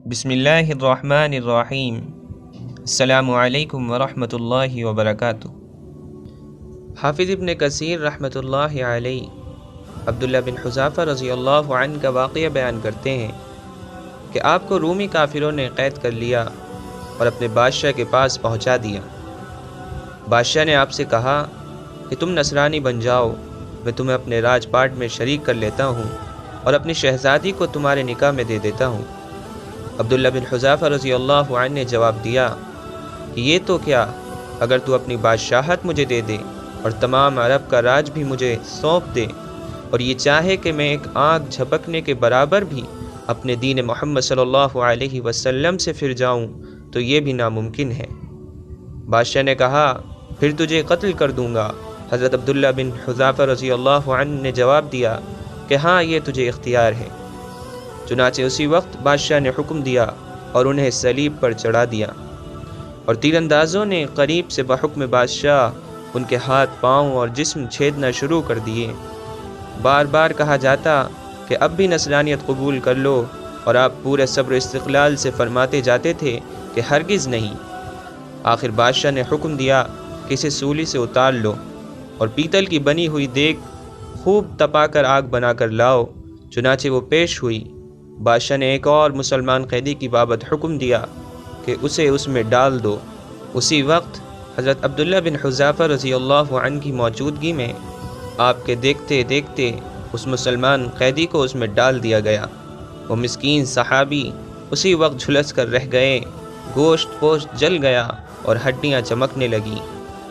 بسم اللہ الرحمن الرحیم۔ السلام علیکم ورحمۃ اللہ وبرکاتہ۔ حافظ ابن کثیر رحمۃ اللہ علیہ عبداللہ بن حذافہ رضی اللہ عنہ کا واقعہ بیان کرتے ہیں کہ آپ کو رومی کافروں نے قید کر لیا اور اپنے بادشاہ کے پاس پہنچا دیا۔ بادشاہ نے آپ سے کہا کہ تم نصرانی بن جاؤ، میں تمہیں اپنے راج پاٹ میں شریک کر لیتا ہوں اور اپنی شہزادی کو تمہارے نکاح میں دے دیتا ہوں۔ عبداللہ بن حذافہ رضی اللہ عنہ نے جواب دیا کہ یہ تو کیا، اگر تو اپنی بادشاہت مجھے دے دے اور تمام عرب کا راج بھی مجھے سونپ دے اور یہ چاہے کہ میں ایک آنکھ جھپکنے کے برابر بھی اپنے دین محمد صلی اللہ علیہ وسلم سے پھر جاؤں تو یہ بھی ناممکن ہے۔ بادشاہ نے کہا پھر تجھے قتل کر دوں گا۔ حضرت عبداللہ بن حذافہ رضی اللہ عنہ نے جواب دیا کہ ہاں، یہ تجھے اختیار ہے۔ چنانچہ اسی وقت بادشاہ نے حکم دیا اور انہیں صلیب پر چڑھا دیا، اور تیر اندازوں نے قریب سے بحکم بادشاہ ان کے ہاتھ، پاؤں اور جسم چھیدنا شروع کر دیے۔ بار بار کہا جاتا کہ اب بھی نصرانیت قبول کر لو، اور آپ پورے صبر و استقلال سے فرماتے جاتے تھے کہ ہرگز نہیں۔ آخر بادشاہ نے حکم دیا کہ اسے سولی سے اتار لو اور پیتل کی بنی ہوئی دیگ خوب تپا کر آگ بنا کر لاؤ۔ چنانچہ وہ پیش ہوئی۔ بادشاہ نے ایک اور مسلمان قیدی کی بابت حکم دیا کہ اسے اس میں ڈال دو۔ اسی وقت حضرت عبداللہ بن حذافہ رضی اللہ عنہ کی موجودگی میں آپ کے دیکھتے دیکھتے اس مسلمان قیدی کو اس میں ڈال دیا گیا۔ وہ مسکین صحابی اسی وقت جھلس کر رہ گئے، گوشت پوشت جل گیا اور ہڈیاں چمکنے لگیں۔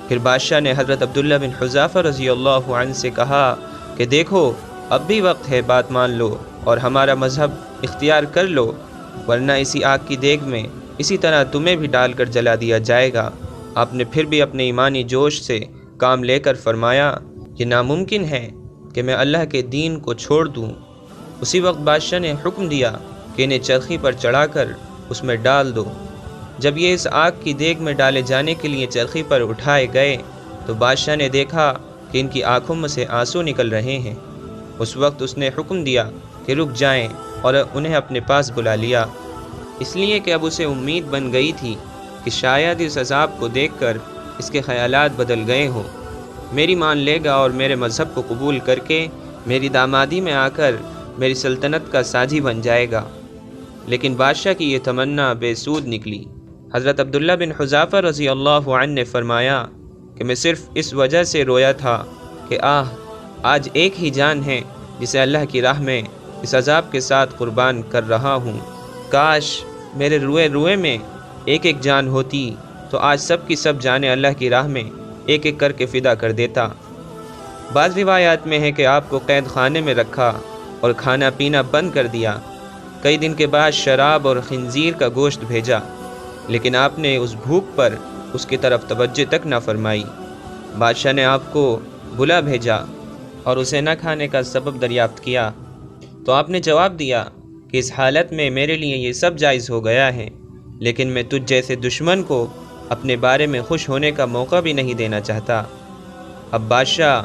پھر بادشاہ نے حضرت عبداللہ بن حذافہ رضی اللہ عنہ سے کہا کہ دیکھو، اب بھی وقت ہے، بات مان لو اور ہمارا مذہب اختیار کر لو، ورنہ اسی آگ کی دیگ میں اسی طرح تمہیں بھی ڈال کر جلا دیا جائے گا۔ آپ نے پھر بھی اپنے ایمانی جوش سے کام لے کر فرمایا یہ ناممکن ہے کہ میں اللہ کے دین کو چھوڑ دوں۔ اسی وقت بادشاہ نے حکم دیا کہ انہیں چرخی پر چڑھا کر اس میں ڈال دو۔ جب یہ اس آگ کی دیگ میں ڈالے جانے کے لیے چرخی پر اٹھائے گئے تو بادشاہ نے دیکھا کہ ان کی آنکھوں میں سے آنسو نکل رہے ہیں۔ اس وقت اس نے حکم دیا کہ رک جائیں اور انہیں اپنے پاس بلا لیا، اس لیے کہ اب اسے امید بن گئی تھی کہ شاید اس عذاب کو دیکھ کر اس کے خیالات بدل گئے ہوں، میری مان لے گا اور میرے مذہب کو قبول کر کے میری دامادی میں آ کر میری سلطنت کا ساجی بن جائے گا۔ لیکن بادشاہ کی یہ تمنا بے سود نکلی۔ حضرت عبداللہ بن حذافہ رضی اللہ عنہ نے فرمایا کہ میں صرف اس وجہ سے رویا تھا کہ آج ایک ہی جان ہے جسے اللہ کی راہ میں اس عذاب کے ساتھ قربان کر رہا ہوں۔ کاش میرے روئے روئے میں ایک ایک جان ہوتی تو آج سب کی سب جانیں اللہ کی راہ میں ایک ایک کر کے فدا کر دیتا۔ بعض روایات میں ہے کہ آپ کو قید خانے میں رکھا اور کھانا پینا بند کر دیا۔ کئی دن کے بعد شراب اور خنزیر کا گوشت بھیجا، لیکن آپ نے اس بھوک پر اس کی طرف توجہ تک نہ فرمائی۔ بادشاہ نے آپ کو بلا بھیجا اور اسے نہ کھانے کا سبب دریافت کیا تو آپ نے جواب دیا کہ اس حالت میں میرے لیے یہ سب جائز ہو گیا ہے، لیکن میں تجھ جیسے دشمن کو اپنے بارے میں خوش ہونے کا موقع بھی نہیں دینا چاہتا۔ اب بادشاہ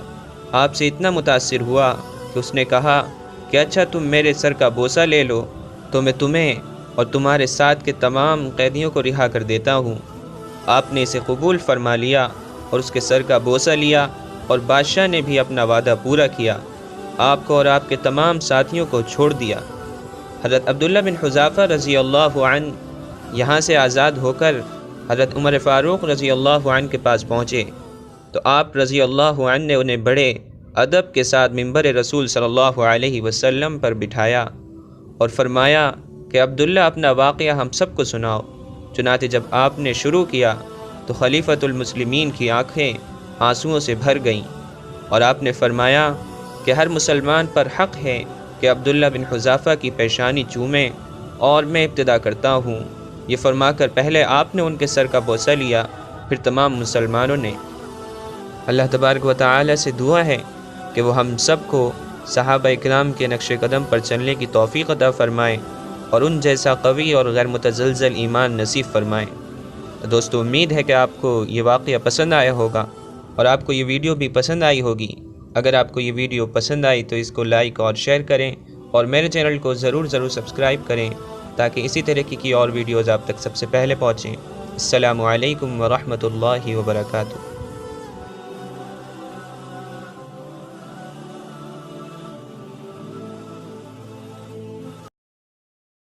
آپ سے اتنا متاثر ہوا کہ اس نے کہا کہ اچھا، تم میرے سر کا بوسہ لے لو تو میں تمہیں اور تمہارے ساتھ کے تمام قیدیوں کو رہا کر دیتا ہوں۔ آپ نے اسے قبول فرما لیا اور اس کے سر کا بوسہ لیا، اور بادشاہ نے بھی اپنا وعدہ پورا کیا، آپ کو اور آپ کے تمام ساتھیوں کو چھوڑ دیا۔ حضرت عبداللہ بن حذافہ رضی اللہ عنہ یہاں سے آزاد ہو کر حضرت عمر فاروق رضی اللہ عنہ کے پاس پہنچے تو آپ رضی اللہ عنہ نے انہیں بڑے ادب کے ساتھ منبر رسول صلی اللہ علیہ وسلم پر بٹھایا اور فرمایا کہ عبداللہ، اپنا واقعہ ہم سب کو سناؤ۔ چنانچہ جب آپ نے شروع کیا تو خلیفۃ المسلمین کی آنکھیں آنسوؤں سے بھر گئیں، اور آپ نے فرمایا کہ ہر مسلمان پر حق ہے کہ عبداللہ بن حذافہ کی پیشانی چومے، اور میں ابتدا کرتا ہوں۔ یہ فرما کر پہلے آپ نے ان کے سر کا بوسہ لیا، پھر تمام مسلمانوں نے۔ اللہ تبارک و تعالی سے دعا ہے کہ وہ ہم سب کو صحابہ اکرام کے نقش قدم پر چلنے کی توفیق عطا فرمائے اور ان جیسا قوی اور غیر متزلزل ایمان نصیب فرمائے۔ دوستو، امید ہے کہ آپ کو یہ واقعہ پسند آیا ہوگا اور آپ کو یہ ویڈیو بھی پسند آئی ہوگی۔ اگر آپ کو یہ ویڈیو پسند آئی تو اس کو لائک اور شیئر کریں، اور میرے چینل کو ضرور سبسکرائب کریں تاکہ اسی طرح کی اور ویڈیوز آپ تک سب سے پہلے پہنچیں۔ السلام علیکم ورحمۃ اللہ وبرکاتہ۔